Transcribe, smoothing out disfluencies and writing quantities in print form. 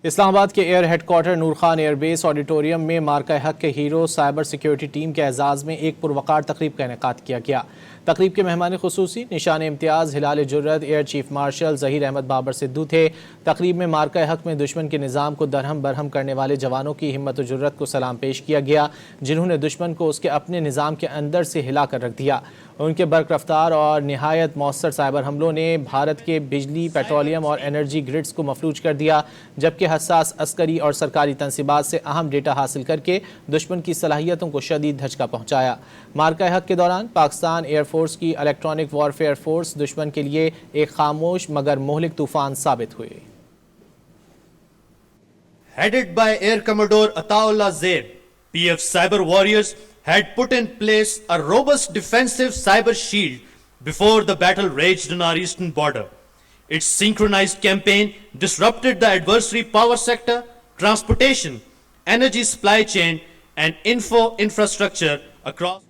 اسلام آباد کے year head quarter نور Khan air base auditorium میں مارکہ حق کے ہیرو سائبر سیکیورٹی ٹیم کے اعزاز میں ایک پروقار تقریب کا انعقاد کیا گیا۔ تقریب کے مہمان خصوصی نشان Imtiaz Hilal Jurat air chief marshal Zaheer Ahmed Babar Sidhu تھے۔ تقریب میں مارکہ حق میں دشمن کے نظام کو درہم برہم کرنے والے جوانوں کی ہمت و جرت کو سلام پیش کیا گیا، جنہوں نے دشمن کو اس کے اپنے نظام کے اندر سے ہلا کر رکھ دیا۔ ان کے برق رفتار اور نہایت مؤثر سائبر حملوں نے بھارت کے بجلی، پیٹرولیم اور انرجی گرڈز کو مفلوج کر دیا، جبکہ حساس عسکری اور سرکاری تنصیبات سے اہم ڈیٹا حاصل کر کے دشمن کی صلاحیتوں کو شدید دھچکا پہنچایا۔ مارکہ حق کے دوران پاکستان ایئر فورس کی الیکٹرانک وارفیئر فورس دشمن کے لیے ایک خاموش مگر مہلک طوفان ثابت ہوئی۔ Headed by Air Commodore Ataullah Zaid, PF Cyber Warriors had put in place a robust defensive cyber shield before the battle raged on our eastern border. Its synchronized campaign disrupted the adversary power sector, transportation, energy supply chain, and info infrastructure across